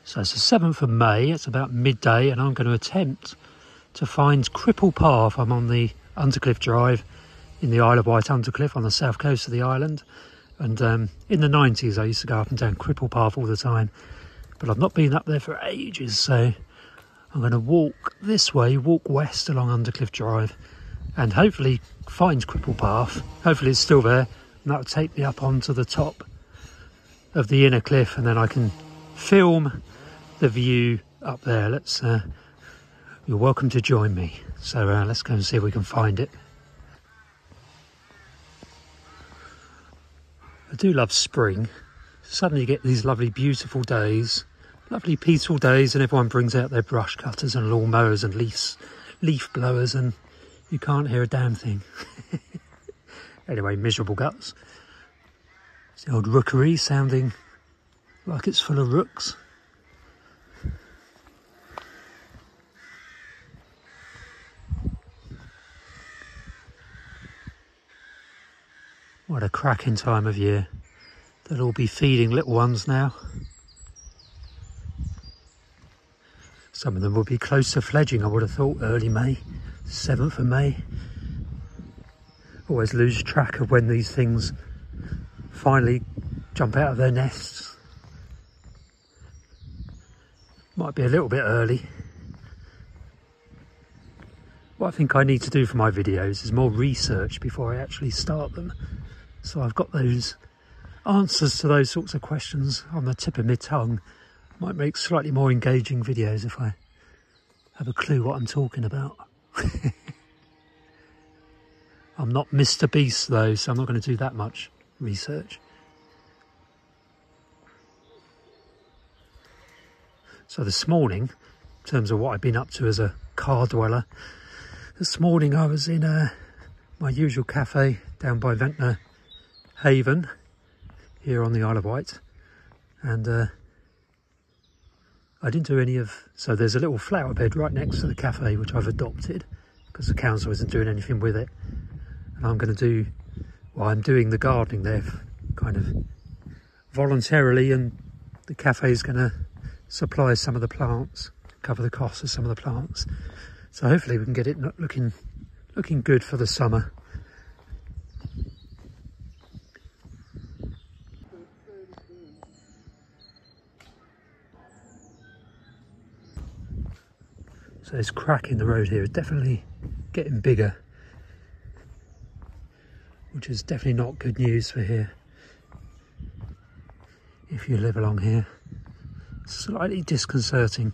So it's the 7th of May, it's about midday, and I'm going to attempt to find Cripple Path. I'm on the Undercliff Drive in the Isle of Wight Undercliff on the south coast of the island. And in the 90s I used to go up and down Cripple Path all the time, but I've not been up there for ages, so I'm going to walk this way, walk west along Undercliff Drive, and hopefully find Cripple Path. Hopefully it's still there, and that'll take me up onto the top of the inner cliff, and then I can film the view up there. You're welcome to join me. So let's go and see if we can find it. I do love spring. Suddenly you get these lovely beautiful days, lovely peaceful days, and everyone brings out their brush cutters and lawn mowers and leaf blowers, and you can't hear a damn thing. Anyway, miserable guts. It's the old rookery sounding like it's full of rooks. What a cracking time of year. They'll all be feeding little ones now. Some of them will be close to fledging, I would have thought, early May, 7th of May. Always lose track of when these things finally jump out of their nests. Might be a little bit early. What I think I need to do for my videos is more research before I actually start them. So I've got those answers to those sorts of questions on the tip of my tongue. Might make slightly more engaging videos if I have a clue what I'm talking about. I'm not Mr. Beast though, so I'm not going to do that much research. So this morning, in terms of what I've been up to as a car dweller, this morning I was in my usual cafe down by Ventnor Haven here on the Isle of Wight, and I didn't do any of, so there's a little flower bed right next to the cafe which I've adopted because the council isn't doing anything with it, and I'm going to do, well, I'm doing the gardening there kind of voluntarily, and the cafe is going to supply some of the plants, cover the cost of some of the plants, so hopefully we can get it looking good for the summer. So this crack in the road here is definitely getting bigger, which is definitely not good news for here. If you live along here, slightly disconcerting.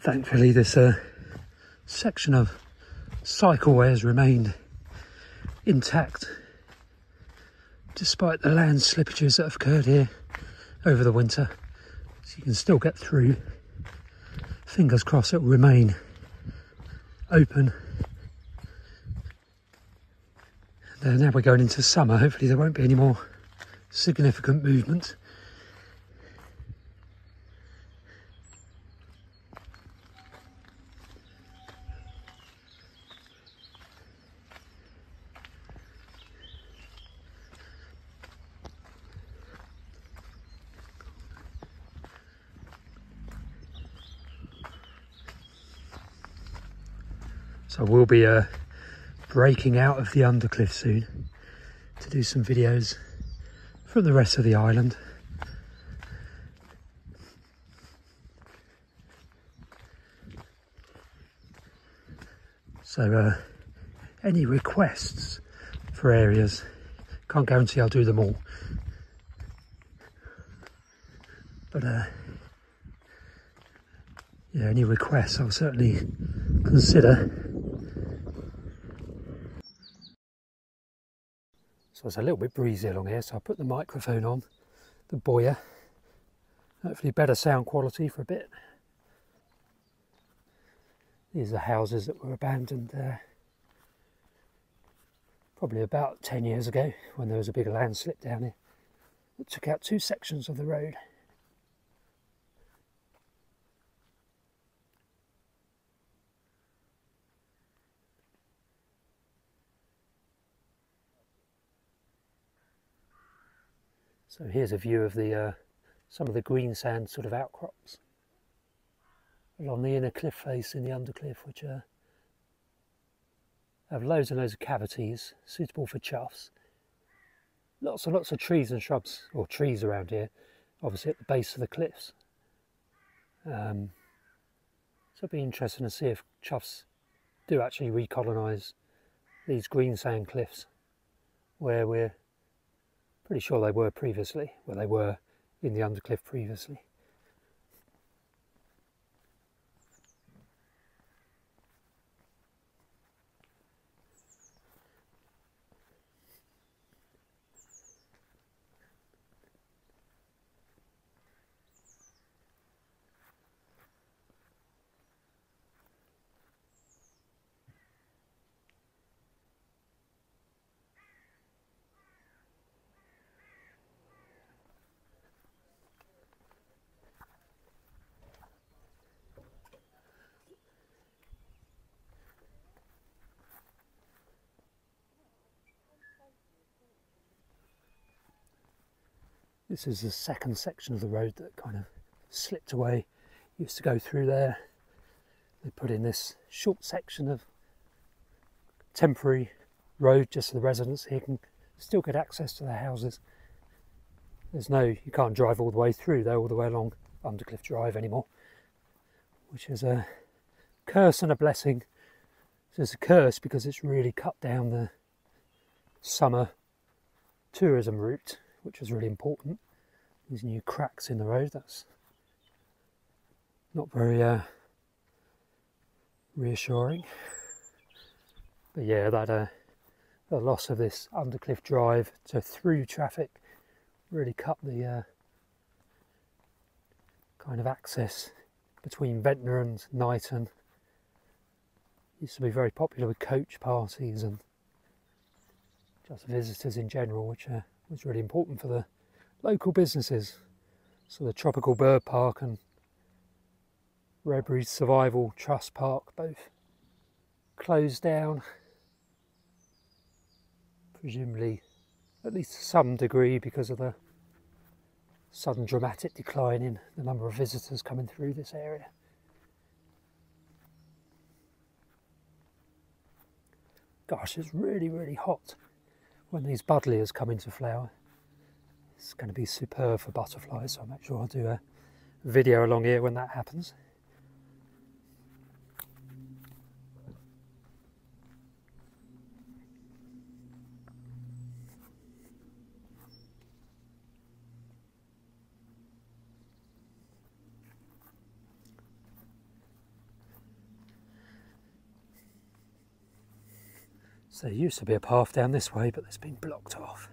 Thankfully this section of cycleway has remained intact despite the land slippages that have occurred here over the winter, so you can still get through. Fingers crossed it will remain open. And now we're going into summer, hopefully there won't be any more significant movement. So we'll be breaking out of the undercliff soon to do some videos from the rest of the island. So any requests for areas, can't guarantee I'll do them all, but yeah, any requests I'll certainly consider. So it's a little bit breezy along here, so I'll put the microphone on the boyer. Hopefully better sound quality for a bit. These are houses that were abandoned probably about 10 years ago, when there was a big landslip down here that took out 2 sections of the road. So here's a view of the some of the green sand sort of outcrops along the inner cliff face in the undercliff, which have loads and loads of cavities suitable for choughs. Lots and lots of trees and shrubs, or trees around here, obviously at the base of the cliffs. So it'll be interesting to see if choughs do actually recolonise these green sand cliffs, where we're pretty sure they were previously, where they were in the undercliff previously. This is the second section of the road that kind of slipped away. Used to go through there. They put in this short section of temporary road just so the residents here can still get access to their houses. You can't drive all the way through though, all the way along Undercliff Drive anymore, which is a curse and a blessing. So it's a curse because it's really cut down the summer tourism route, which is really important. These new cracks in the road, that's not very reassuring. But yeah, the loss of this Undercliff Drive to through traffic really cut the kind of access between Ventnor and Knighton. Used to be very popular with coach parties and just visitors in general, which was really important for the local businesses. So the Tropical Bird Park and Redbury's Survival Trust Park both closed down, presumably at least to some degree because of the sudden dramatic decline in the number of visitors coming through this area. Gosh, it's really hot when these buddleias come into flower. It's going to be superb for butterflies, so I'll make sure I'll do a video along here when that happens. So there used to be a path down this way, but it's been blocked off.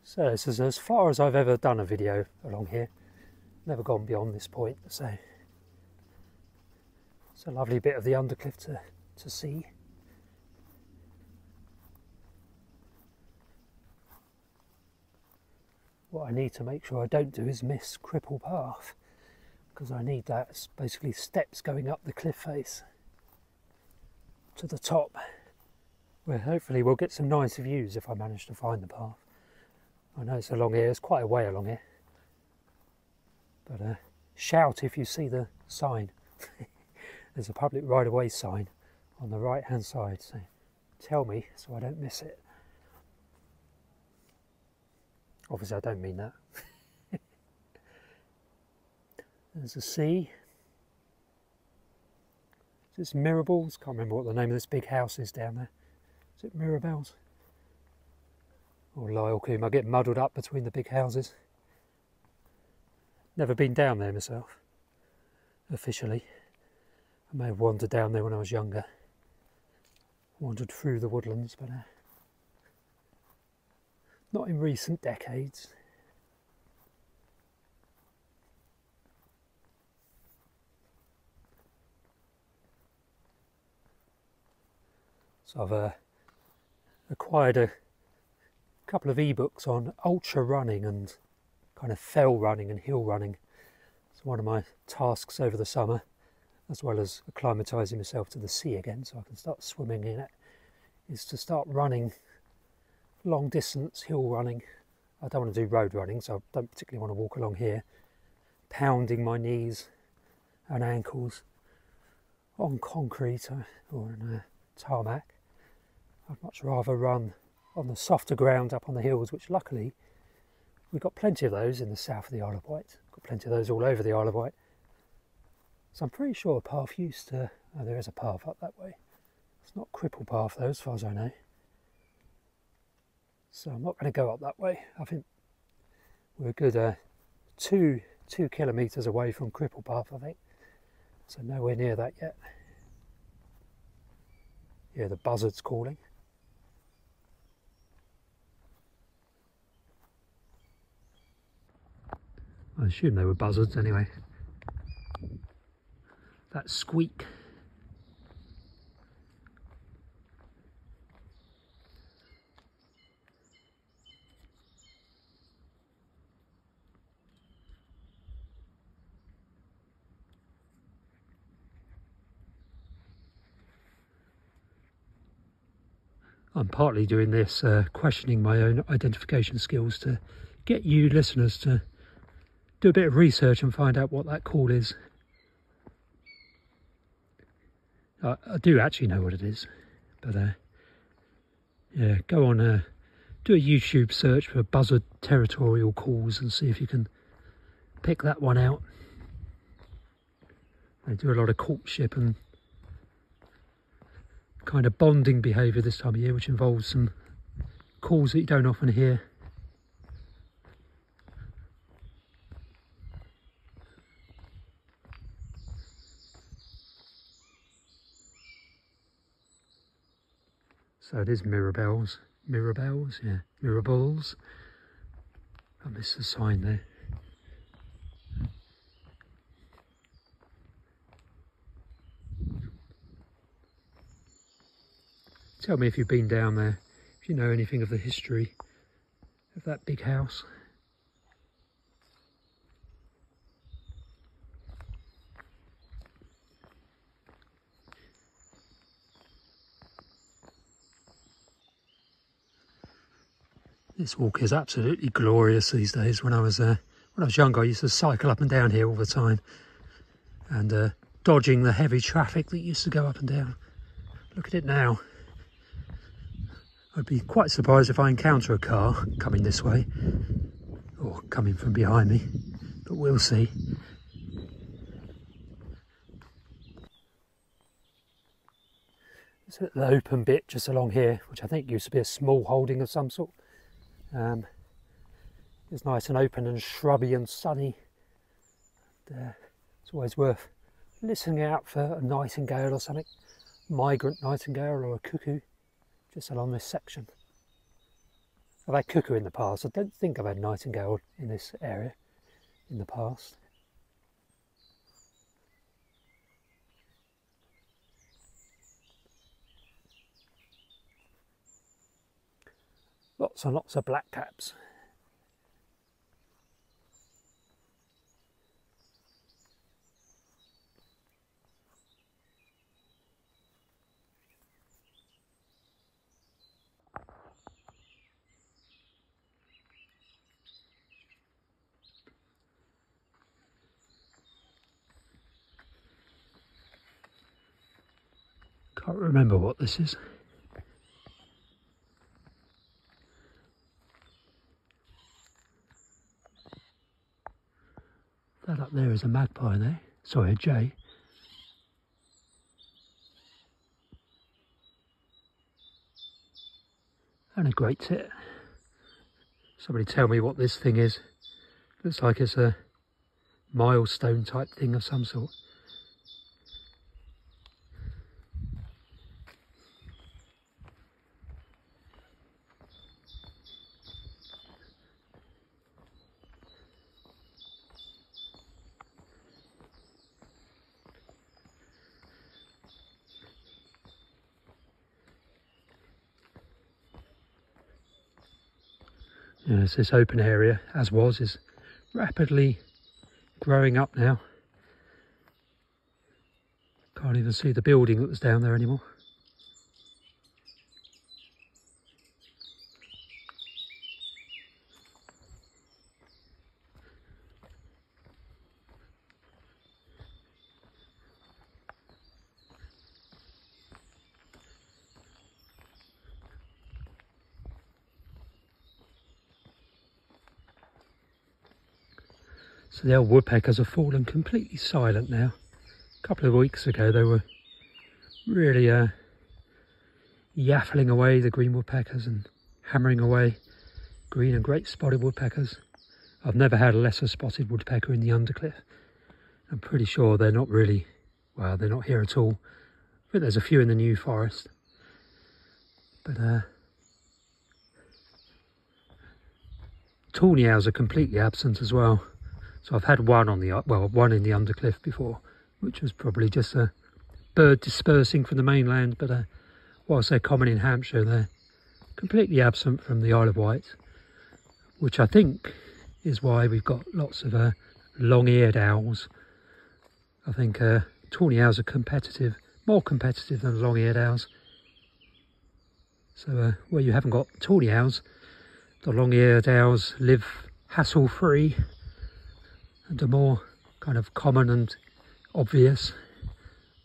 So this is as far as I've ever done a video along here. Never gone beyond this point, so it's a lovely bit of the undercliff to see. What I need to make sure I don't do is miss Cripple Path, because I need that. It's basically steps going up the cliff face to the top, where hopefully we'll get some nice views if I manage to find the path. I know it's along here, it's quite a way along here, but shout if you see the sign. There's a public right-of-way sign on the right hand side, so tell me so I don't miss it. Obviously I don't mean that. There's a sea. Is this Mirabells? Can't remember what the name of this big house is down there. Is it Mirabells? Or Lylecoombe? I get muddled up between the big houses. Never been down there myself, officially. I may have wandered down there when I was younger. Wandered through the woodlands, but not in recent decades. So I've acquired a couple of ebooks on ultra running and kind of fell running and hill running. It's one of my tasks over the summer, as well as acclimatising myself to the sea again so I can start swimming in it, is to start running long distance hill running. I don't want to do road running, so I don't particularly want to walk along here, pounding my knees and ankles on concrete or on a tarmac. I'd much rather run on the softer ground up on the hills, which luckily we've got plenty of those in the south of the Isle of Wight. Got plenty of those all over the Isle of Wight. So I'm pretty sure a path used to... Oh, there is a path up that way. It's not Cripple Path though, as far as I know. So I'm not going to go up that way. I think we're a good two kilometres away from Cripple Path, I think. So nowhere near that yet. Yeah, the buzzard's calling. I assume they were buzzards anyway. That squeak. I'm partly doing this, questioning my own identification skills to get you listeners to do a bit of research and find out what that call is. I do actually know what it is, but yeah, go on, do a YouTube search for buzzard territorial calls and see if you can pick that one out. They do a lot of courtship and kind of bonding behaviour this time of year, which involves some calls that you don't often hear. So it is Mirabells. Mirabells, yeah. Mirabells. I missed the sign there. Tell me if you've been down there, if you know anything of the history of that big house. This walk is absolutely glorious these days. When I was younger, I used to cycle up and down here all the time, and dodging the heavy traffic that used to go up and down. Look at it now. I'd be quite surprised if I encounter a car coming this way or coming from behind me, but we'll see. There's the open bit just along here, which I think used to be a small holding of some sort. It's nice and open and shrubby and sunny. It's always worth listening out for a nightingale or something, migrant nightingale or a cuckoo, just along this section. I've had cuckoo in the past. I don't think I've had nightingale in this area in the past. Lots and lots of blackcaps. Can't remember what this is. That up there is a magpie there. Sorry, a jay. And a great tit. Somebody tell me what this thing is. Looks like it's a milestone type thing of some sort. Yes, this open area, as was, is rapidly growing up now. Can't even see the building that was down there anymore. So the old woodpeckers have fallen completely silent now. A couple of weeks ago they were really yaffling away, the green woodpeckers, and hammering away green and great spotted woodpeckers. I've never had a lesser spotted woodpecker in the Undercliff. I'm pretty sure they're not really, well, they're not here at all. I think there's a few in the New Forest. But tawny owls are completely absent as well. So I've had one on the, well, one in the Undercliff before, which was probably just a bird dispersing from the mainland. But whilst they're common in Hampshire, they're completely absent from the Isle of Wight, which I think is why we've got lots of long-eared owls. I think tawny owls are competitive, more competitive than long-eared owls. So where you haven't got tawny owls, the long-eared owls live hassle-free and are more kind of common and obvious.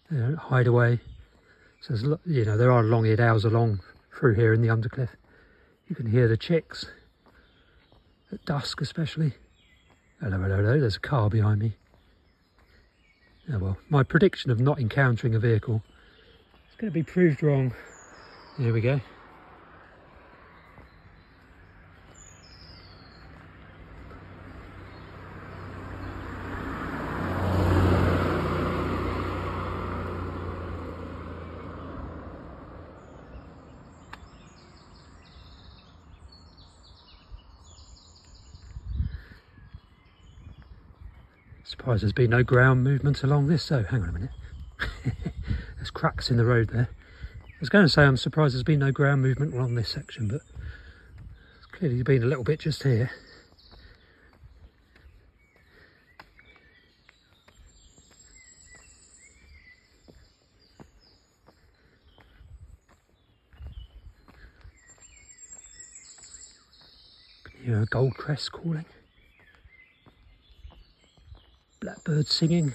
They don't hide away. So there's, you know, there are long-eared owls along through here in the Undercliff. You can hear the chicks at dusk especially. Hello, hello, hello, there's a car behind me. Oh well, my prediction of not encountering a vehicle is going to be proved wrong. Here we go. Surprised there's been no ground movement along this. So hang on a minute. There's cracks in the road there. I was going to say I'm surprised there's been no ground movement along this section, but there's clearly been a little bit just here. Can you hear a goldcrest calling? Blackbird singing.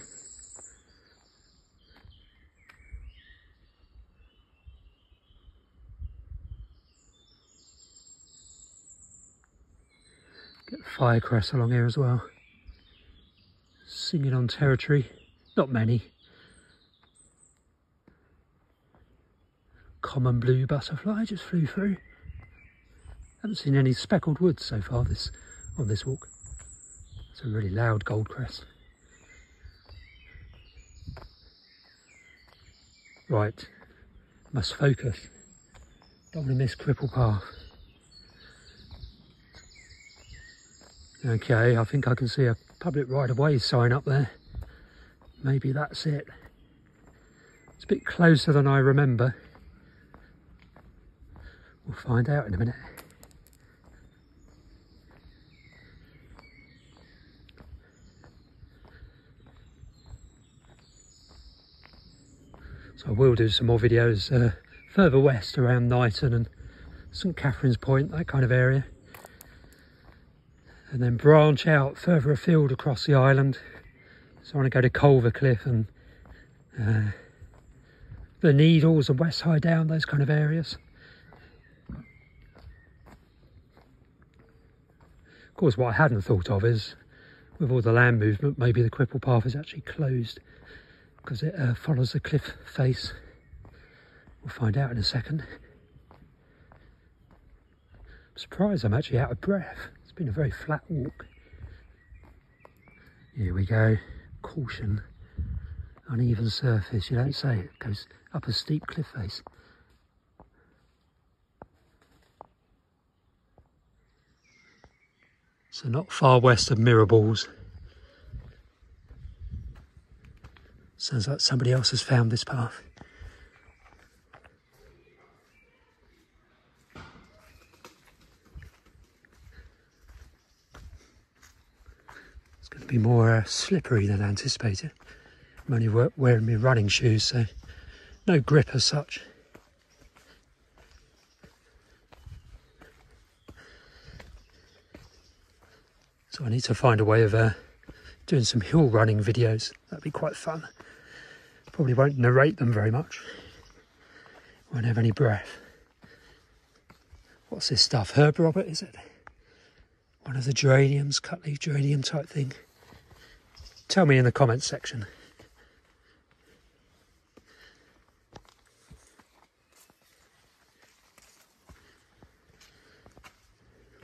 Get firecress along here as well. Singing on territory. Not many. Common blue butterfly just flew through. Haven't seen any speckled woods so far on this walk. It's a really loud goldcrest. Right, must focus. Don't want to miss Cripple Path. Okay, I think I can see a public right-of-way sign up there. Maybe that's it. It's a bit closer than I remember. We'll find out in a minute. So I will do some more videos further west around Knighton and St Catherine's Point, that kind of area. And then branch out further afield across the island. So I want to go to Culver Cliff and the Needles and West High Down, those kind of areas. Of course, what I hadn't thought of is, with all the land movement, maybe the Cripple Path is actually closed because it follows the cliff face. We'll find out in a second. I'm surprised I'm actually out of breath. It's been a very flat walk. Here we go. Caution. Uneven surface. You don't say. It goes up a steep cliff face. So not far west of Mirrorballs. Sounds like somebody else has found this path. It's going to be more slippery than anticipated. I'm only wearing my running shoes, so no grip as such. So I need to find a way of doing some hill running videos. That'd be quite fun. Probably won't narrate them very much. Won't have any breath. What's this stuff? Herb Robert, is it? One of the geraniums, cut leaf geranium type thing. Tell me in the comments section.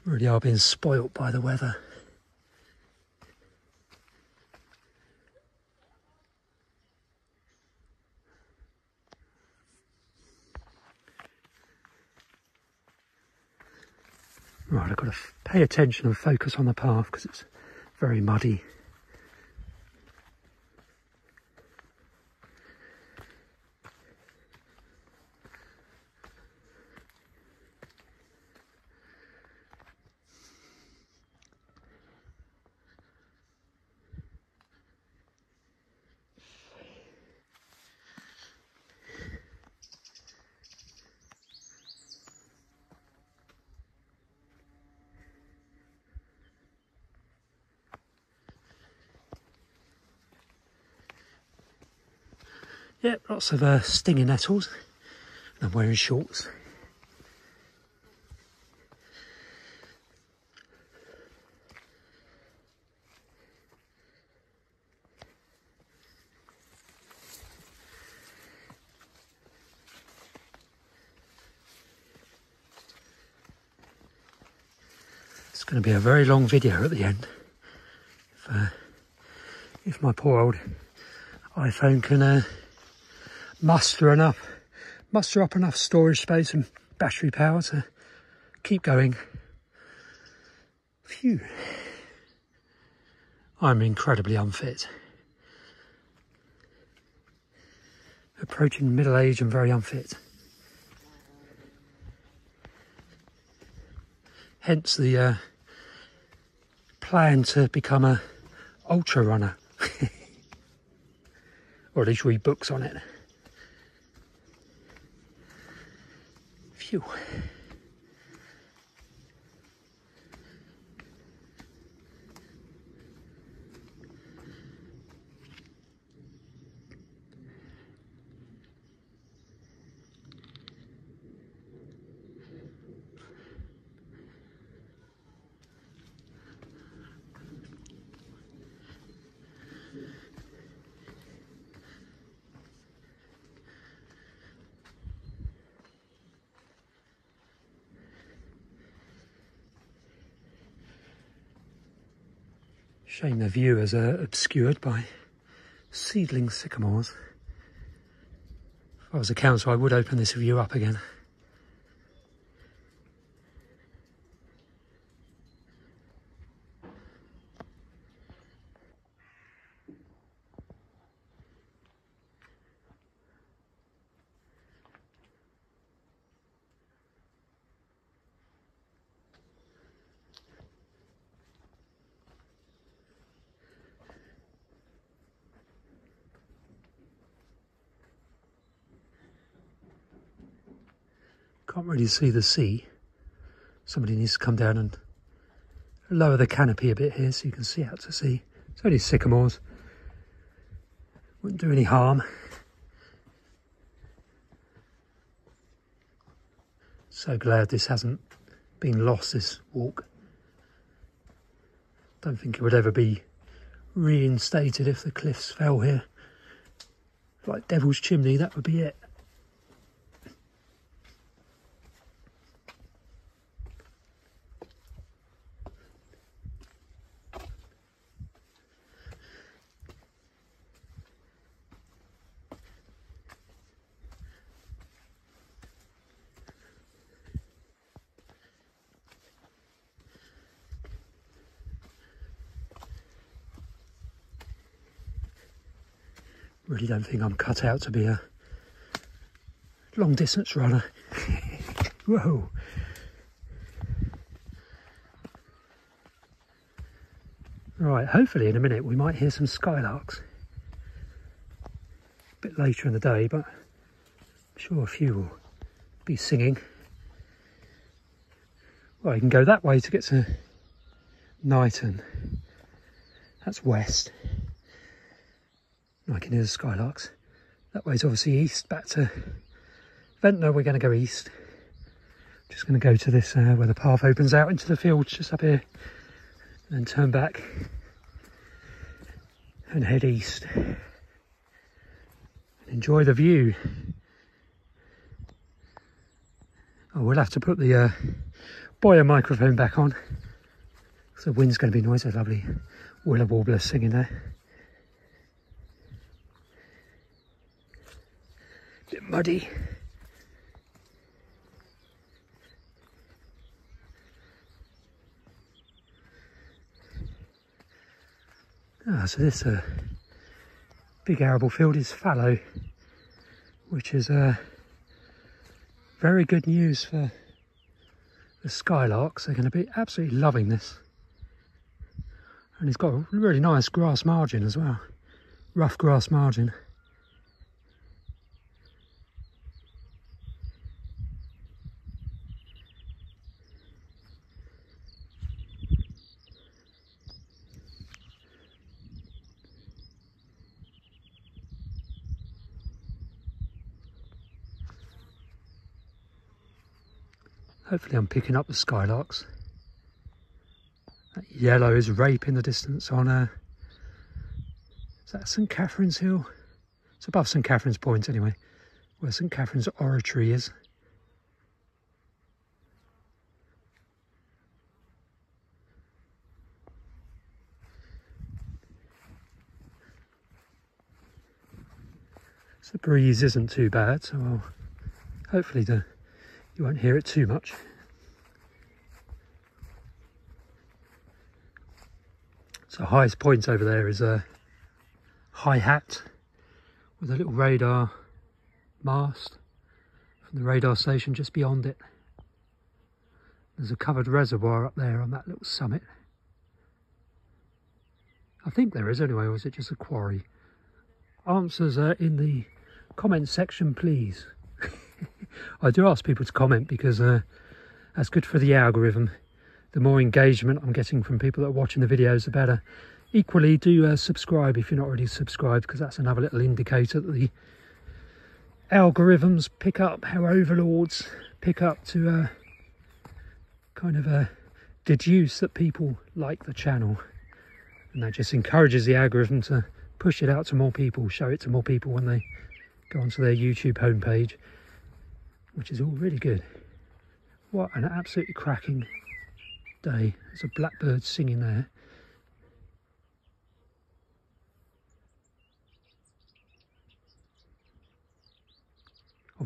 Really are being spoilt by the weather. Right, I've got to pay attention and focus on the path because it's very muddy. Yep, lots of stinging nettles. I'm wearing shorts. It's going to be a very long video at the end. If my poor old iPhone can muster up enough storage space and battery power to keep going. Phew. I'm incredibly unfit. Approaching middle age and very unfit. Hence the plan to become a ultra runner. Or at least read books on it. Phew. Shame the view is obscured by seedling sycamores. If I was a council, I would open this view up again. Can't really see the sea. Somebody needs to come down and lower the canopy a bit here so you can see out to sea. It's only sycamores. Wouldn't do any harm. So glad this hasn't been lost, this walk. Don't think it would ever be reinstated if the cliffs fell here. Like Devil's Chimney, that would be it. Really don't think I'm cut out to be a long distance runner. Whoa. Right, hopefully in a minute we might hear some skylarks. A bit later in the day, but I'm sure a few will be singing. Well, you can go that way to get to Knighton. That's west. I can hear the skylarks. That way's obviously east, back to Ventnor. We're going to go east. Just going to go to this where the path opens out into the fields just up here, and then turn back and head east. Enjoy the view. Oh, we'll have to put the Boyer microphone back on, because the wind's going to be noisy. Lovely willow warbler singing there. Bit muddy. So this big arable field is fallow, which is very good news for the skylarks. They're going to be absolutely loving this. And it's got a really nice grass margin as well, rough grass margin. Hopefully I'm picking up the skylarks. That yellow is rape in the distance on is that St Catherine's Hill? It's above St Catherine's Point anyway, where St Catherine's Oratory is. So the breeze isn't too bad, so hopefully you won't hear it too much. So highest point over there is a high hat with a little radar mast from the radar station just beyond it. There's a covered reservoir up there on that little summit. I think there is anyway, or is it just a quarry? Answers are in the comment section, please. I do ask people to comment because that's good for the algorithm. The more engagement I'm getting from people that are watching the videos, the better. Equally, do subscribe if you're not already subscribed, because that's another little indicator that the algorithms pick up, how overlords pick up to kind of deduce that people like the channel. And that just encourages the algorithm to push it out to more people, show it to more people when they go onto their YouTube homepage, which is all really good. What an absolutely cracking day. There's a blackbird singing there.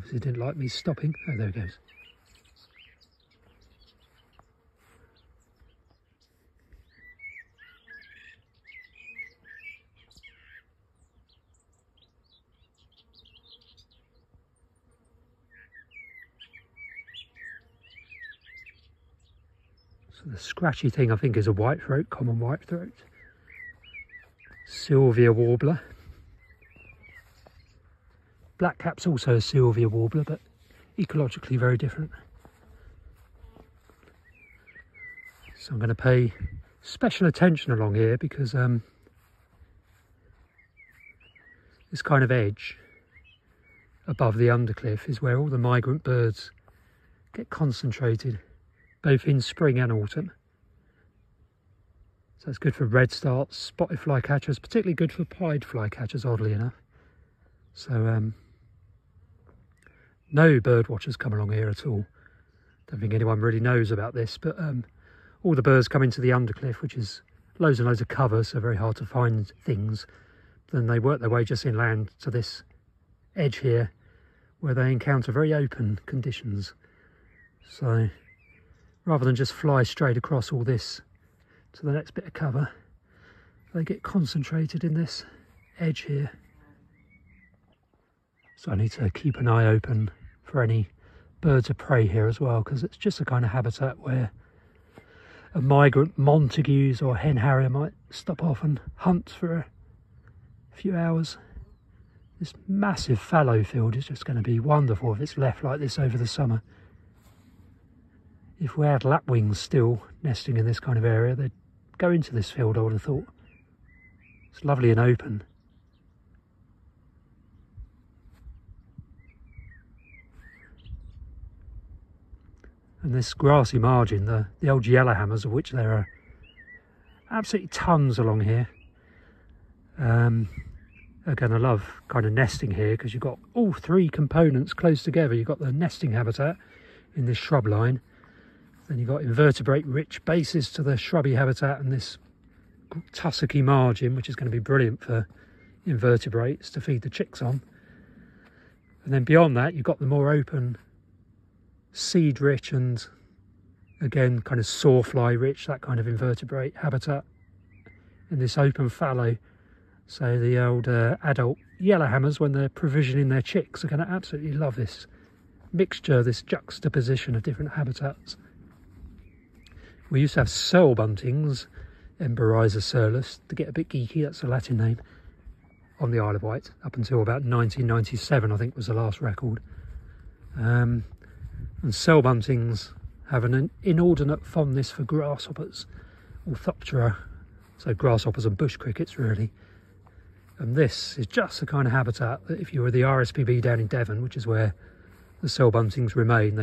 Obviously didn't like me stopping. Oh, there it goes. So the scratchy thing I think is a white throat, common white throat. Sylvia warbler. Blackcap's also a Sylvia warbler, but ecologically very different. So I'm going to pay special attention along here because this kind of edge above the undercliff is where all the migrant birds get concentrated, both in spring and autumn. So it's good for redstarts, spotted flycatchers, particularly good for pied flycatchers, oddly enough. So no bird watchers come along here at all. Don't think anyone really knows about this, but all the birds come into the undercliff, which is loads and loads of cover, so very hard to find things. Then they work their way just inland to this edge here, where they encounter very open conditions. So rather than just fly straight across all this to the next bit of cover, they get concentrated in this edge here. So I need to keep an eye open for any birds of prey here as well, because it's just a kind of habitat where a migrant montagues or hen harrier might stop off and hunt for a few hours. This massive fallow field is just going to be wonderful if it's left like this over the summer. If we had lapwings still nesting in this kind of area, they'd go into this field, I would have thought. It's lovely and open. And this grassy margin, the old yellowhammers, of which there are absolutely tons along here, are going to love kind of nesting here, because you've got all three components close together. You've got the nesting habitat in this shrub line, then you've got invertebrate rich bases to the shrubby habitat, and this tussocky margin, which is going to be brilliant for invertebrates to feed the chicks on. And then beyond that, you've got the more open seed rich and again kind of sawfly rich, that kind of invertebrate habitat in this open fallow. So the old adult yellowhammers, when they're provisioning their chicks, are going to absolutely love this mixture, this juxtaposition of different habitats. We used to have cell buntings, Emberiza surlus, to get a bit geeky, that's the Latin name, on the Isle of Wight, up until about 1997 I think was the last record. And cell buntings have an inordinate fondness for grasshoppers, Orthoptera, so grasshoppers and bush crickets really. And this is just the kind of habitat that if you were the RSPB down in Devon, which is where the cell buntings remain,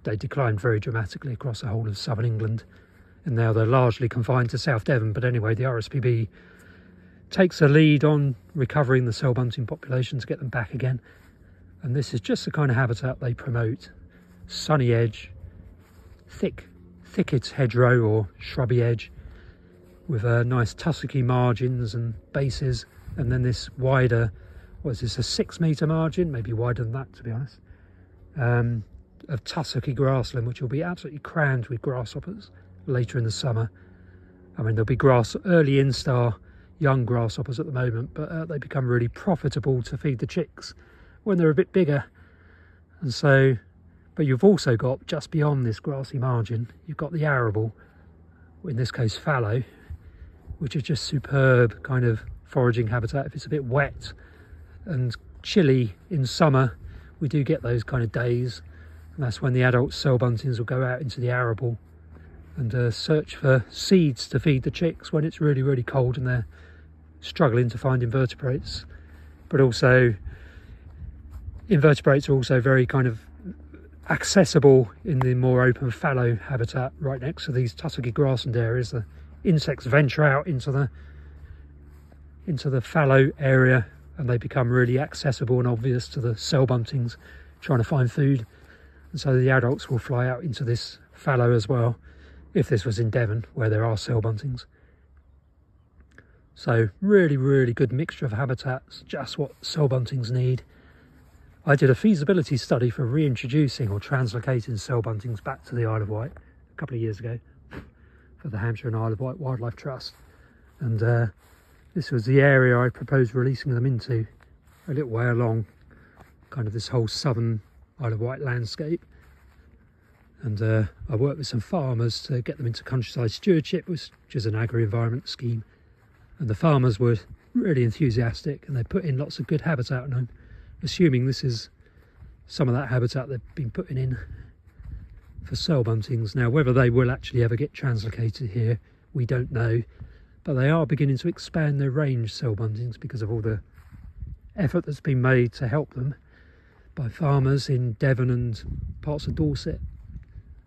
they declined very dramatically across the whole of southern England, and now they're largely confined to South Devon. But anyway, the RSPB takes a lead on recovering the cell bunting population to get them back again, and this is just the kind of habitat they promote. Sunny edge, thicket hedgerow or shrubby edge with nice tussocky margins and bases, and then this wider, what is this, a 6 metre margin, maybe wider than that to be honest, of tussocky grassland, which will be absolutely crammed with grasshoppers later in the summer. I mean, there'll be early instar young grasshoppers at the moment, but they become really profitable to feed the chicks when they're a bit bigger. And so, but you've also got, just beyond this grassy margin, you've got the arable, in this case fallow, which is just superb kind of foraging habitat. If it's a bit wet and chilly in summer, we do get those kind of days, and that's when the adult cell buntings will go out into the arable and search for seeds to feed the chicks when it's really, really cold and they're struggling to find invertebrates. But also, invertebrates are also very kind of accessible in the more open fallow habitat right next to these tussocky grassland areas. The insects venture out into the fallow area, and they become really accessible and obvious to the cell buntings trying to find food. And so the adults will fly out into this fallow as well, if this was in Devon where there are cell buntings. So really, really good mixture of habitats, just what cell buntings need. I did a feasibility study for reintroducing or translocating cell buntings back to the Isle of Wight a couple of years ago for the Hampshire and Isle of Wight Wildlife Trust. And this was the area I proposed releasing them into, a little way along kind of this whole southern Isle of Wight landscape. And I worked with some farmers to get them into countryside stewardship, which is an agri-environment scheme. And the farmers were really enthusiastic, and they put in lots of good habitat, and I'm assuming this is some of that habitat they've been putting in for cell buntings. Now, whether they will actually ever get translocated here, we don't know, but they are beginning to expand their range, cell buntings, because of all the effort that's been made to help them by farmers in Devon and parts of Dorset.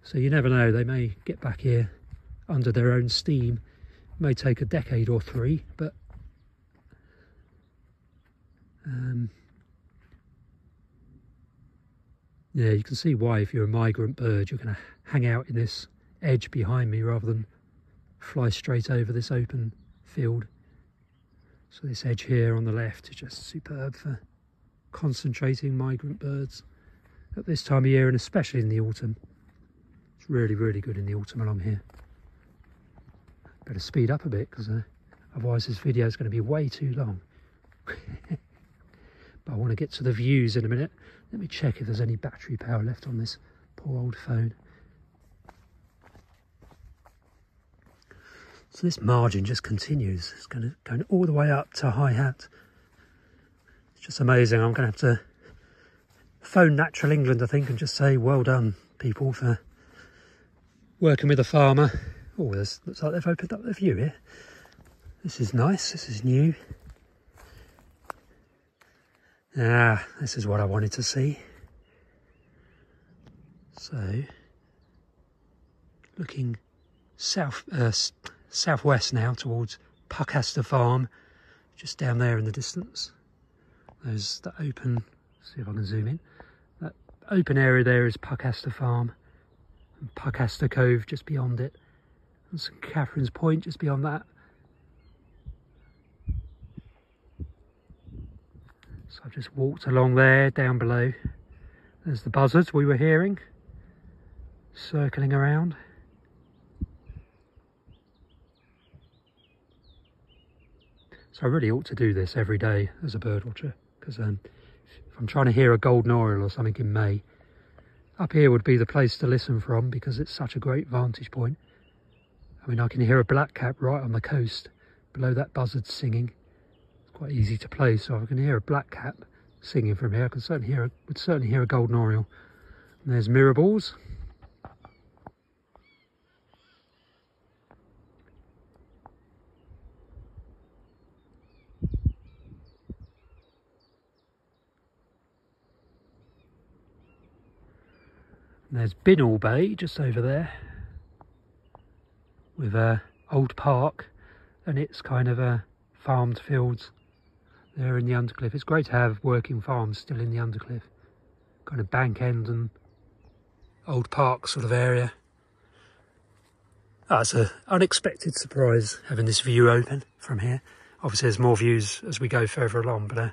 So you never know, they may get back here under their own steam. It may take a decade or three, but yeah, you can see why if you're a migrant bird you're going to hang out in this edge behind me rather than fly straight over this open field. So this edge here on the left is just superb for concentrating migrant birds at this time of year, and especially in the autumn. It's really, really good in the autumn along here. Better speed up a bit, because otherwise this video is going to be way too long. But I want to get to the views in a minute. Let me check if there's any battery power left on this poor old phone. So this margin just continues. It's going all the way up to hi-hat. It's just amazing. I'm going to have to phone Natural England, I think, and just say well done, people, for working with a farmer. Oh, looks like they've opened up the view here. This is nice. This is new. Ah, this is what I wanted to see. So, looking southwest now towards Puckaster Farm, just down there in the distance. There's the open, see if I can zoom in. That open area there is Puckaster Farm, and Puckaster Cove just beyond it, and St Catherine's Point just beyond that. So I've just walked along there, down below. There's the buzzards we were hearing, circling around. So I really ought to do this every day as a bird watcher, because if I'm trying to hear a golden oriole or something in May, up here would be the place to listen from, because it's such a great vantage point. I mean, I can hear a blackcap right on the coast below that buzzard singing. Quite easy to play, so if I can hear a blackcap singing from here, I can would certainly hear a golden oriole. And there's mirrorballs. And there's Binnall Bay just over there, with a old park and its kind of farmed fields there in the Undercliff. It's great to have working farms still in the Undercliff, kind of bank end and old park sort of area. Oh, it's an unexpected surprise having this view open from here. Obviously there's more views as we go further along, but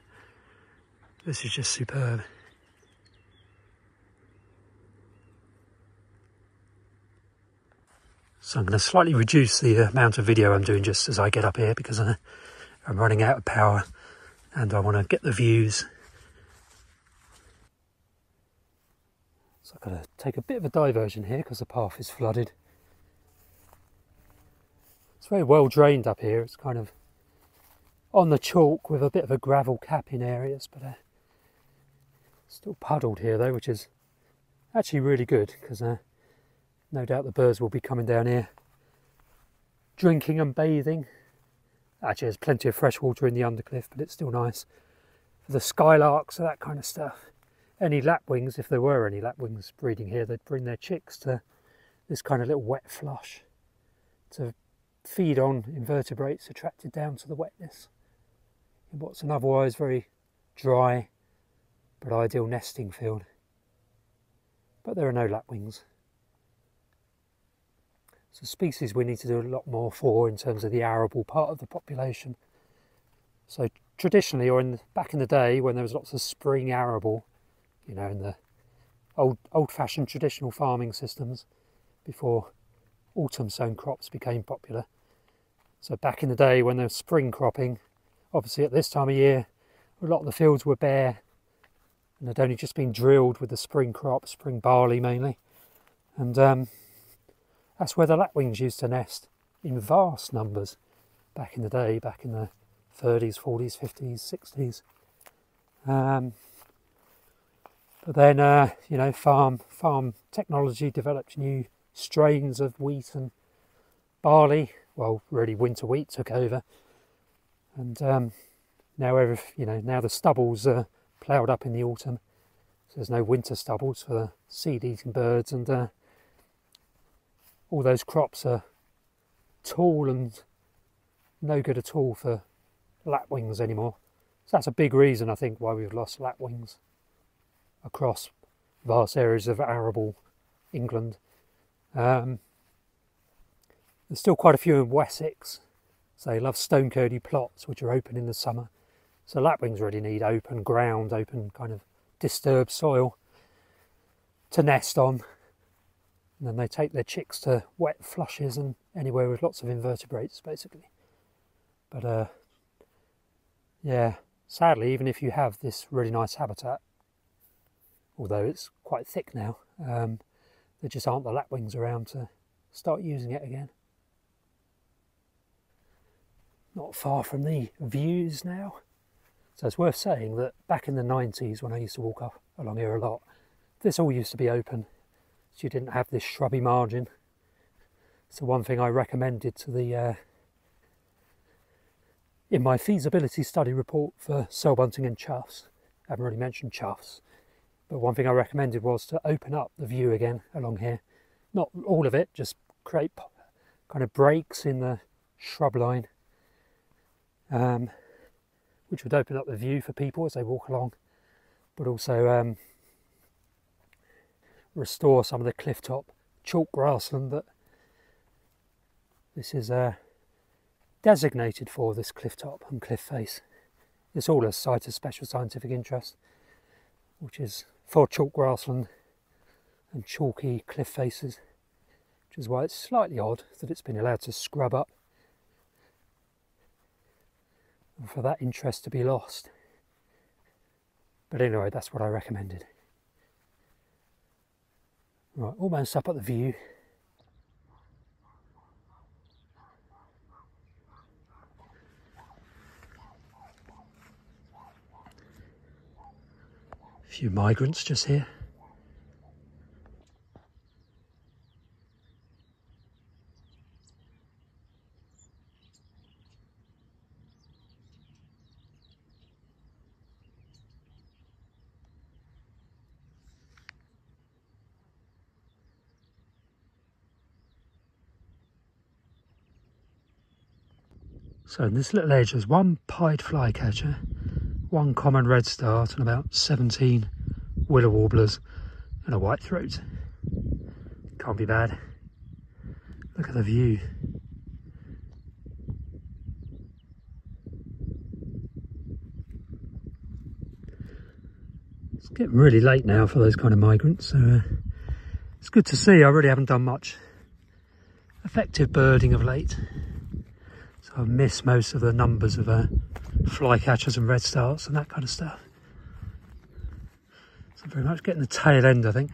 this is just superb. So I'm going to slightly reduce the amount of video I'm doing just as I get up here, because I'm running out of power and I want to get the views. So I've got to take a bit of a diversion here because the path is flooded. It's very well drained up here. It's kind of on the chalk with a bit of a gravel cap in areas, but still puddled here though, which is actually really good, because no doubt the birds will be coming down here drinking and bathing. Actually, there's plenty of fresh water in the Undercliff, but it's still nice for the skylarks and that kind of stuff. Any lapwings, if there were any lapwings breeding here, they'd bring their chicks to this kind of little wet flush to feed on invertebrates attracted down to the wetness in what's an otherwise very dry but ideal nesting field. But there are no lapwings. It's a species we need to do a lot more for in terms of the arable part of the population. So traditionally, or back in the day when there was lots of spring arable, you know, in the old-fashioned traditional farming systems before autumn sown crops became popular. So back in the day when there was spring cropping, obviously at this time of year a lot of the fields were bare and had only just been drilled with the spring crop, spring barley mainly, and that's where the lapwings used to nest in vast numbers back in the day, back in the 30s, 40s, 50s, 60s. But then, you know, farm technology developed new strains of wheat and barley. Well, really, winter wheat took over, and now now the stubbles are ploughed up in the autumn, so there's no winter stubbles for the seed-eating birds, and all those crops are tall and no good at all for lapwings anymore. So that's a big reason, I think, why we've lost lapwings across vast areas of arable England. There's still quite a few in Wessex, so they love stone-curdy plots which are open in the summer. So lapwings really need open ground, open kind of disturbed soil to nest on. And then they take their chicks to wet flushes and anywhere with lots of invertebrates, basically. But yeah, sadly, even if you have this really nice habitat, although it's quite thick now, there just aren't the lapwings around to start using it again. Not far from the views now. So it's worth saying that back in the 90s, when I used to walk up along here a lot, this all used to be open, so you didn't have this shrubby margin. So one thing I recommended to the in my feasibility study report for sow bunting and choughs, I haven't really mentioned choughs, but one thing I recommended was to open up the view again along here. Not all of it, just create kind of breaks in the shrub line, which would open up the view for people as they walk along, but also restore some of the cliff top chalk grassland that this is designated for, this cliff top and cliff face. It's all a site of special scientific interest, which is for chalk grassland and chalky cliff faces, which is why it's slightly odd that it's been allowed to scrub up and for that interest to be lost. But anyway, that's what I recommended. Right, almost up at the view. A few migrants just here. So in this little edge there's one pied flycatcher, one common redstart and about 17 willow warblers and a whitethroat. Can't be bad. Look at the view. It's getting really late now for those kind of migrants, so it's good to see. I really haven't done much effective birding of late. So I've missed most of the numbers of flycatchers and redstarts and that kind of stuff. So I'm very much getting the tail end, I think.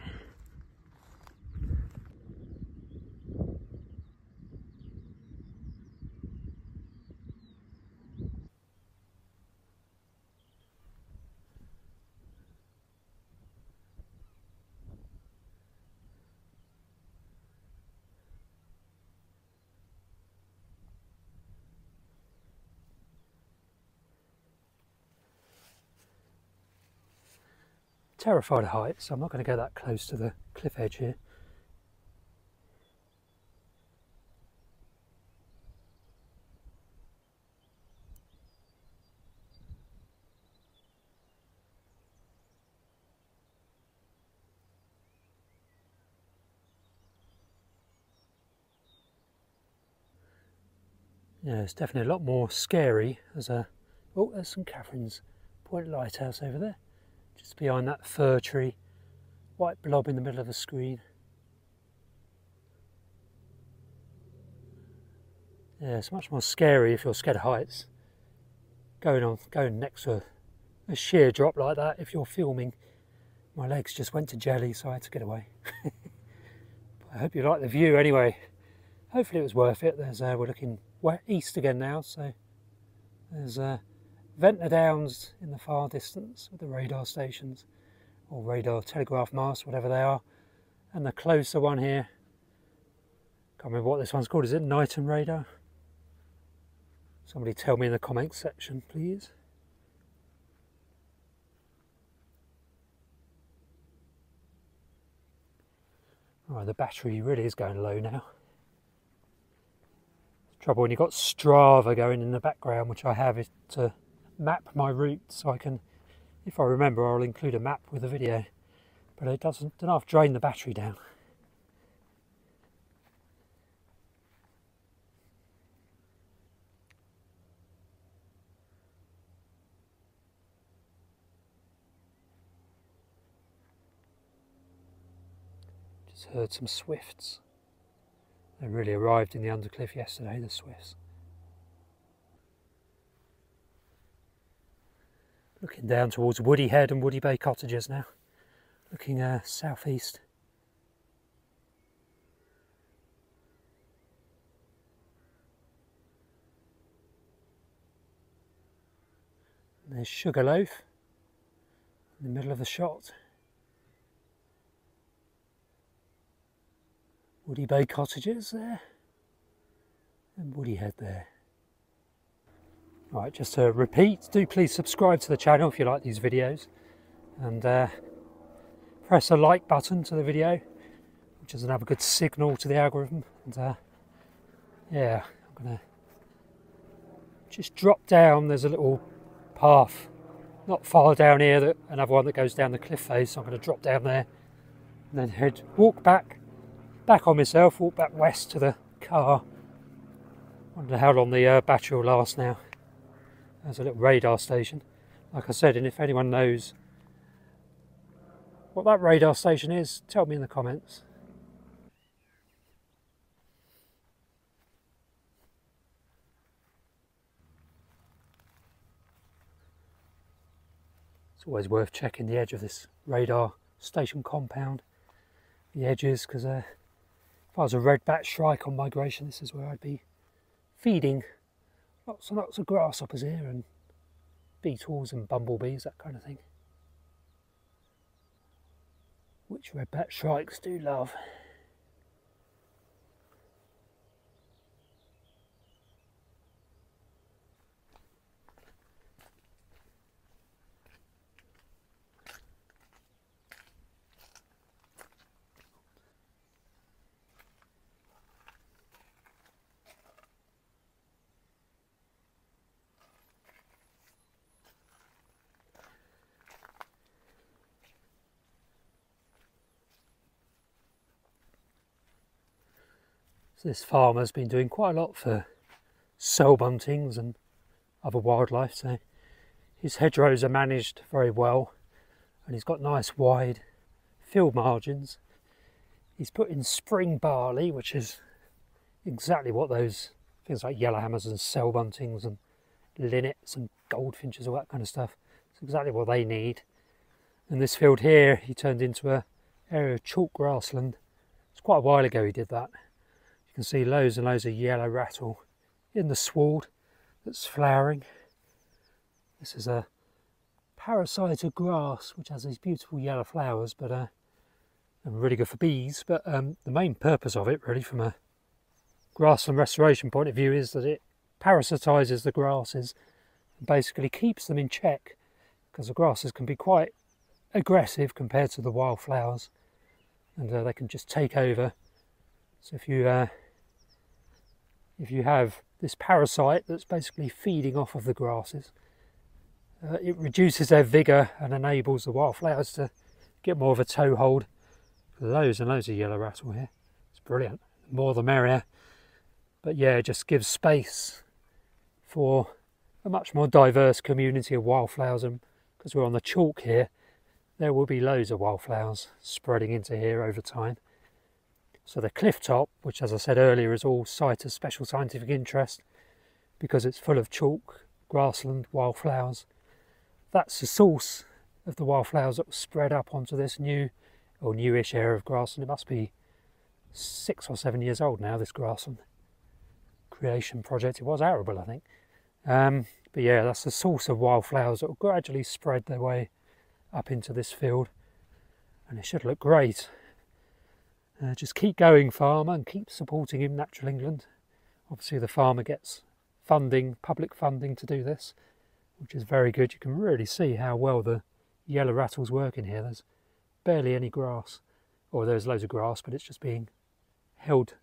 Terrified of heights, so I'm not going to go that close to the cliff edge here. Yeah, it's definitely a lot more scary as a... Oh, there's some Catherine's Point Lighthouse over there. just behind that fir tree, white blob in the middle of the screen. Yeah, it's much more scary if you're scared of heights. Going next to a sheer drop like that, if you're filming, my legs just went to jelly, so I had to get away. I hope you like the view anyway. Hopefully it was worth it. We're looking east again now, so there's Ventnor Downs in the far distance with the radar stations, or radar telegraph masts, whatever they are, and the closer one here, can't remember what this one's called. Is it Nighton radar? Somebody tell me in the comments section, please. Right, the battery really is going low now. Trouble when you've got Strava going in the background, which I have, is to map my route, so I can, if I remember, I'll include a map with the video, but it don't have to drain the battery down. Just heard some swifts. They really arrived in the undercliff yesterday, the swifts. Looking down towards Woody Head and Woody Bay Cottages now. Looking southeast. And there's Sugarloaf in the middle of the shot. Woody Bay Cottages there, and Woody Head there. Right, just to repeat, do please subscribe to the channel if you like these videos, and press the like button to the video, which is another good signal to the algorithm. And yeah, I'm gonna just drop down. There's a little path not far down here, another one that goes down the cliff face, so I'm going to drop down there and then walk back on myself, walk back west to the car. Wonder how long the battery will last now. There's a little radar station, like I said, and if anyone knows what that radar station is, tell me in the comments. It's always worth checking the edge of this radar station compound, the edges, because if I was a red-backed shrike on migration, this is where I'd be feeding. Lots and lots of grasshoppers here, and beetles and bumblebees, that kind of thing, which red-backed shrikes do love. So this farmer's been doing quite a lot for sow buntings and other wildlife, so his hedgerows are managed very well, and he's got nice wide field margins. He's put in spring barley, which is exactly what those things like yellowhammers and sow buntings and linnets and goldfinches, all that kind of stuff, it's exactly what they need. And this field here he turned into an area of chalk grassland. It's quite a while ago he did that. You can see loads and loads of yellow rattle in the sward that's flowering. This is a parasitic grass which has these beautiful yellow flowers, but and really good for bees. But the main purpose of it, really, from a grassland restoration point of view, is that it parasitizes the grasses and basically keeps them in check, because the grasses can be quite aggressive compared to the wildflowers, and they can just take over. So if you have this parasite that's basically feeding off of the grasses, it reduces their vigour and enables the wildflowers to get more of a toehold. Loads and loads of yellow rattle here. It's brilliant. The more the merrier. But yeah, it just gives space for a much more diverse community of wildflowers, and because we're on the chalk here, there will be loads of wildflowers spreading into here over time. So the cliff top, which as I said earlier is all site of special scientific interest because it's full of chalk, grassland, wildflowers, that's the source of the wildflowers that will spread up onto this new or newish area of grassland. It must be 6 or 7 years old now, this grassland creation project. It was arable, I think. But yeah, that's the source of wildflowers that will gradually spread their way up into this field, and it should look great. Just keep going, farmer, and keep supporting him, Natural England. Obviously the farmer gets funding, public funding to do this, which is very good. You can really see how well the yellow rattles work in here. There's barely any grass, or there's loads of grass, but it's just being held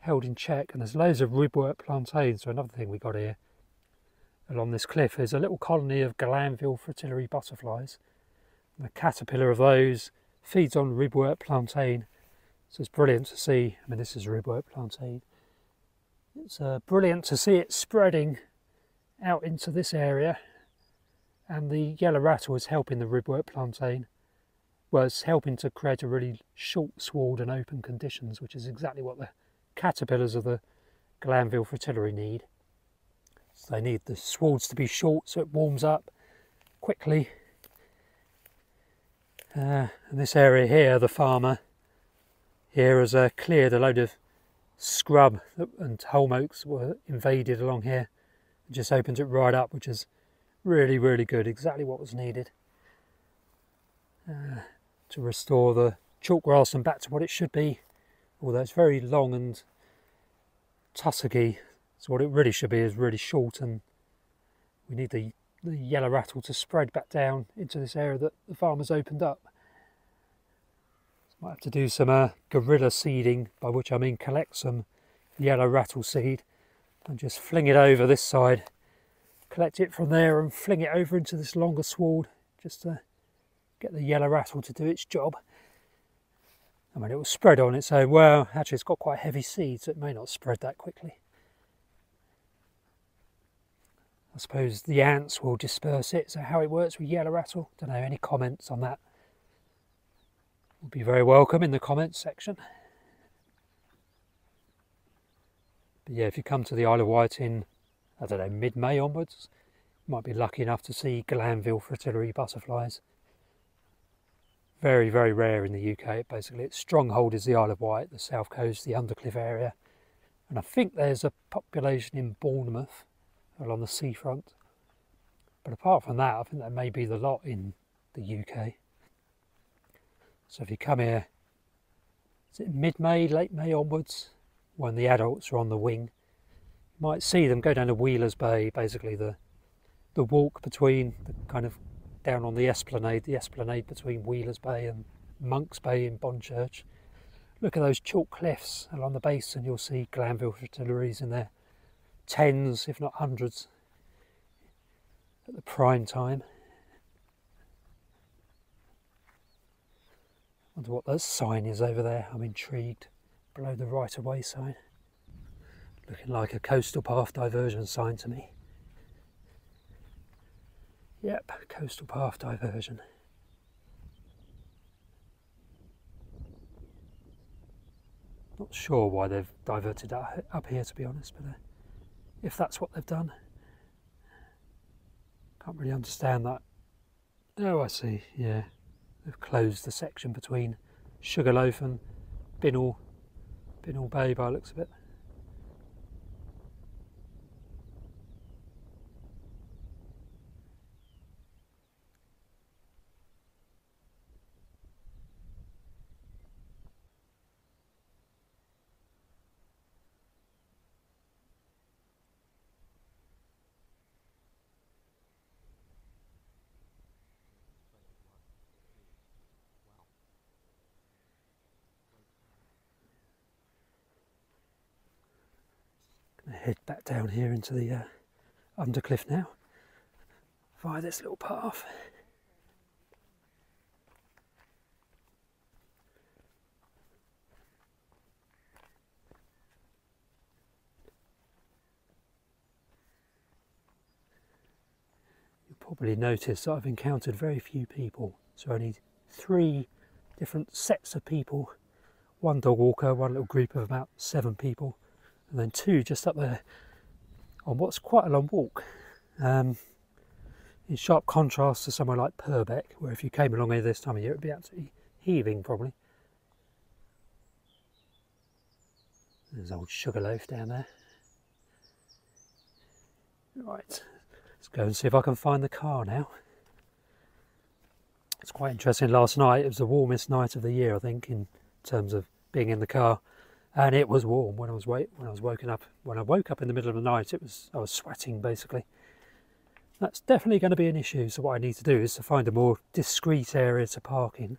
in check. And there's loads of ribwort plantains. So another thing we got here along this cliff is a little colony of Glanville fritillary butterflies. The caterpillar of those feeds on ribwort plantain, so it's brilliant to see. I mean, this is ribwort plantain. It's brilliant to see it spreading out into this area, and the yellow rattle is helping the ribwort plantain. Well, it's helping to create a really short sward and open conditions, which is exactly what the caterpillars of the Glanville fritillary need. So they need the swards to be short so it warms up quickly. And this area here, the farmer here has cleared a load of scrub and holm oaks were invaded along here. It just opens it right up, which is really, really good. Exactly what was needed to restore the chalk grassland back to what it should be. Although it's very long and tussocky, so what it really should be is really short, and we need the yellow rattle to spread back down into this area that the farmers opened up. Might have to do some guerrilla seeding, by which I mean collect some yellow rattle seed and just fling it over this side, collect it from there and fling it over into this longer sward, just to get the yellow rattle to do its job. I mean, it will spread on its own. Well, actually it's got quite heavy seeds, so it may not spread that quickly. I suppose the ants will disperse it. So how it works with yellow rattle, don't know, any comments on that will be very welcome in the comments section. But yeah, if you come to the Isle of Wight in, I don't know, mid-May onwards, you might be lucky enough to see Glanville fritillary butterflies. Very, very rare in the UK. Basically, its stronghold is the Isle of Wight, the south coast, the Undercliff area. And I think there's a population in Bournemouth along the seafront. But apart from that, I think there may be the lot in the UK. So if you come here, is it mid-May, late May onwards, when the adults are on the wing, you might see them go down to Wheeler's Bay, basically the walk between, the kind of down on the esplanade between Wheeler's Bay and Monk's Bay in Bonchurch. Look at those chalk cliffs along the base and you'll see Glanville fritillaries in there. Tens, if not hundreds, at the prime time. Wonder what that sign is over there. I'm intrigued. Below the right of way sign. Looking like a coastal path diversion sign to me. Yep, coastal path diversion. Not sure why they've diverted up here, to be honest, but if that's what they've done, can't really understand that. Oh, I see, yeah. They've closed the section between Sugarloaf and Binnall Bay by the looks of it. Head back down here into the Undercliff now via this little path. You'll probably notice that I've encountered very few people So only 3 different sets of people, 1 dog walker, 1 little group of about 7 people, and then 2 just up there on what's quite a long walk. In sharp contrast to somewhere like Purbeck, where if you came along here this time of year it would be absolutely heaving probably. There's old Sugarloaf down there. Right, let's go and see if I can find the car now. It's quite interesting. Last night it was the warmest night of the year, I think, in terms of being in the car, and it was warm when I woke up in the middle of the night. I was sweating basically. That's definitely going to be an issue. So what I need to do is to find a more discreet area to park in,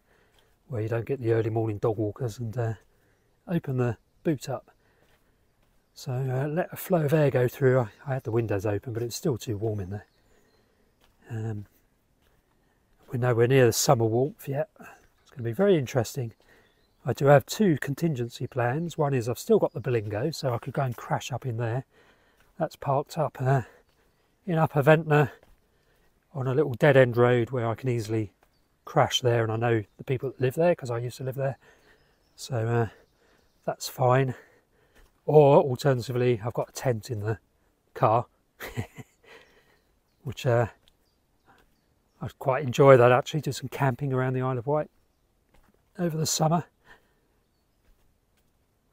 where you don't get the early morning dog walkers, and open the boot up. So let a flow of air go through. I had the windows open, but it was still too warm in there. We're nowhere near the summer warmth yet. It's going to be very interesting. I do have 2 contingency plans. One is I've still got the Bilingo, so I could go and crash up in there. That's parked up in Upper Ventnor on a little dead-end road where I can easily crash there, and I know the people that live there because I used to live there. So that's fine. Or alternatively, I've got a tent in the car, which I'd quite enjoy that actually, do some camping around the Isle of Wight over the summer.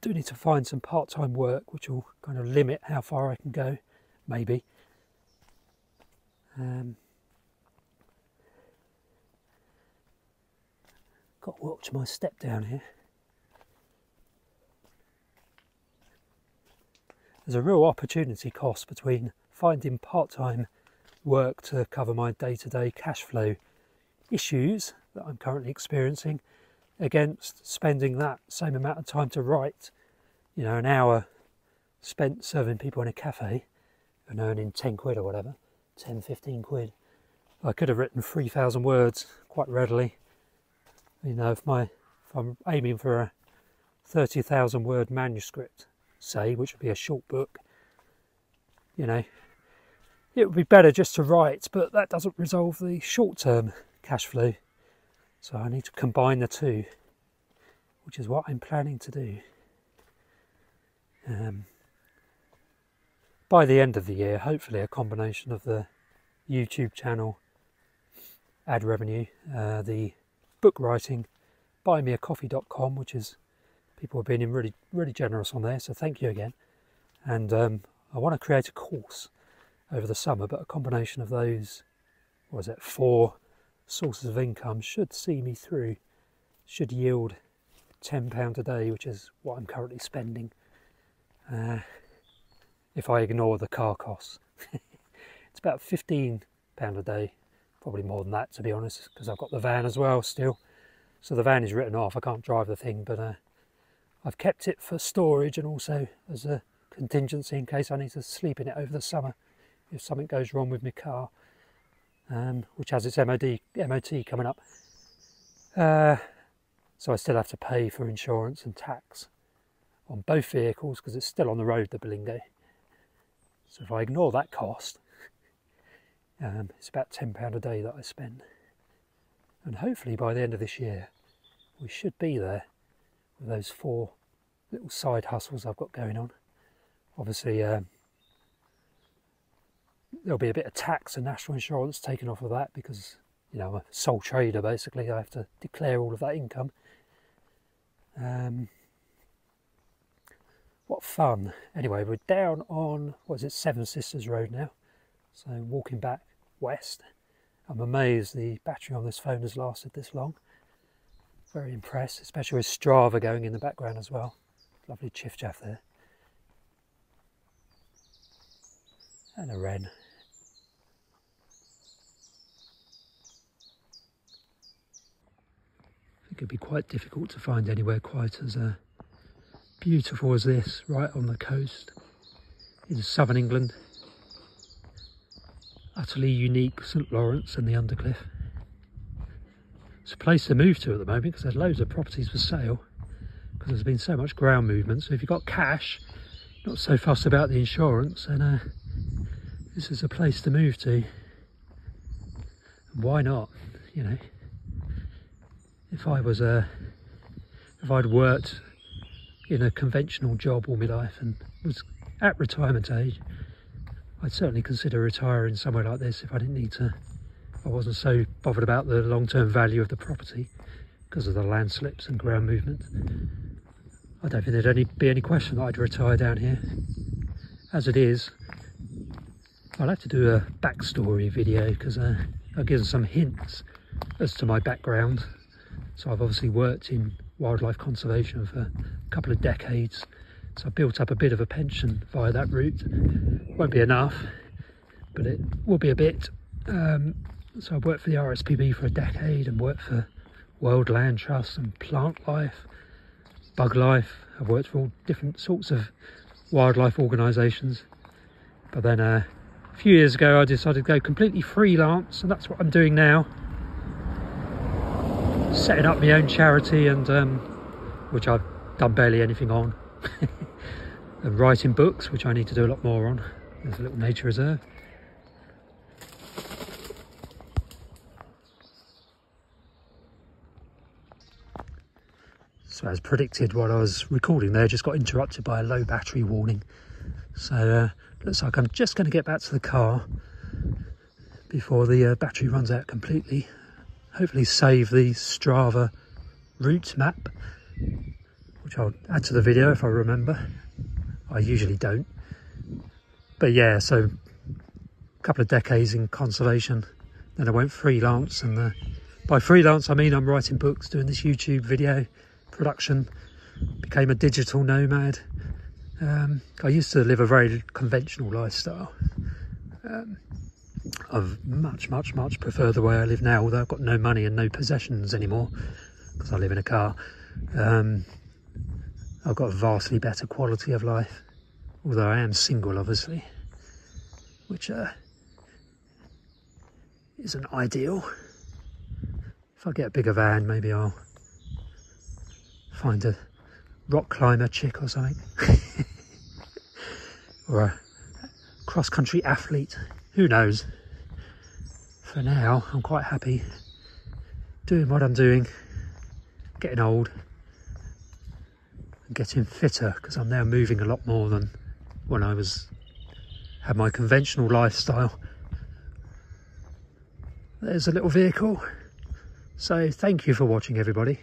Do need to find some part-time work which will kind of limit how far I can go, maybe. Got to watch my step down here. There's a real opportunity cost between finding part-time work to cover my day-to-day cash flow issues that I'm currently experiencing, against spending that same amount of time to write, you know, an hour spent serving people in a cafe and earning 10 quid or whatever, 10, 15 quid. I could have written 3,000 words quite readily. You know, if I'm aiming for a 30,000 word manuscript, say, which would be a short book, you know, it would be better just to write, but that doesn't resolve the short-term cash flow. So I need to combine the 2, which is what I'm planning to do. By the end of the year, hopefully a combination of the YouTube channel ad revenue, the book writing, buymeacoffee.com, which is, people have been really, really generous on there, so thank you again. And I want to create a course over the summer, but a combination of those, 4 sources of income should see me through, should yield £10 a day, which is what I'm currently spending, if I ignore the car costs. It's about £15 a day, probably more than that to be honest, because I've got the van as well still. So the van is written off, I can't drive the thing, but I've kept it for storage and also as a contingency in case I need to sleep in it over the summer if something goes wrong with my car, which has its MOT coming up. So I still have to pay for insurance and tax on both vehicles because it's still on the road, the Bilingo. So if I ignore that cost, it's about £10 a day that I spend. And hopefully by the end of this year, we should be there with those 4 little side hustles I've got going on. Obviously, there'll be a bit of tax and national insurance taken off of that because, you know, I'm a sole trader basically. I have to declare all of that income. What fun. Anyway, we're down on, Seven Sisters Road now. So walking back west. I'm amazed the battery on this phone has lasted this long. Very impressed, especially with Strava going in the background as well. Lovely chiff chaff there. And a wren. I think it'd be quite difficult to find anywhere quite as beautiful as this, right on the coast in southern England. Utterly unique St Lawrence and the Undercliff. It's a place to move to at the moment because there's loads of properties for sale because there's been so much ground movement. So if you've got cash, not so fussed about the insurance, then this is a place to move to. And why not, you know? if I'd worked in a conventional job all my life and was at retirement age, I'd certainly consider retiring somewhere like this if I didn't need to. I wasn't so bothered about the long-term value of the property because of the landslips and ground movement. I don't think there'd be any question that I'd retire down here. As it is, I'll have to do a backstory video because I'll give some hints as to my background. So I've obviously worked in wildlife conservation for a couple of decades, so I built up a bit of a pension via that route. Won't be enough, but it will be a bit. So I've worked for the RSPB for a decade and worked for World Land Trust and Plant Life, Bug Life. I've worked for all different sorts of wildlife organisations. But then a few years ago I decided to go completely freelance, and that's what I'm doing now. Setting up my own charity, and which I've done barely anything on. And writing books, which I need to do a lot more on. There's a little nature reserve. So as predicted, while I was recording there, just got interrupted by a low battery warning. So looks like I'm just going to get back to the car before the battery runs out completely. Hopefully save the Strava route map, which I'll add to the video if I remember. I usually don't. But yeah, so a couple of decades in conservation, then I went freelance, and by freelance I mean I'm writing books, doing this YouTube video production, became a digital nomad. I used to live a very conventional lifestyle. I've much prefer the way I live now, although I've got no money and no possessions anymore because I live in a car. I've got a vastly better quality of life, although I am single obviously, which isn't ideal. If I get a bigger van, maybe I'll find a rock climber chick or something. Or a cross-country athlete, who knows. For now I'm quite happy doing what I'm doing, getting old and getting fitter, because I'm now moving a lot more than when I had my conventional lifestyle. There's a little vehicle. So thank you for watching, everybody.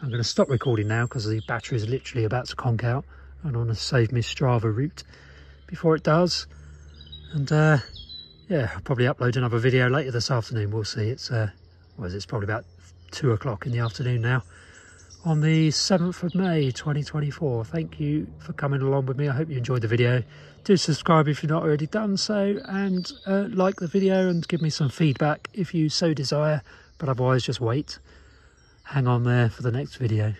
I'm going to stop recording now because the battery is literally about to conk out, and I want to save my Strava route before it does. And yeah, I'll probably upload another video later this afternoon. We'll see. It's it's probably about 2 o'clock in the afternoon now, on the 7th of May 2024. Thank you for coming along with me. I hope you enjoyed the video. Do subscribe if you've not already done so, and like the video and give me some feedback if you so desire. But otherwise, just wait. Hang on there for the next video.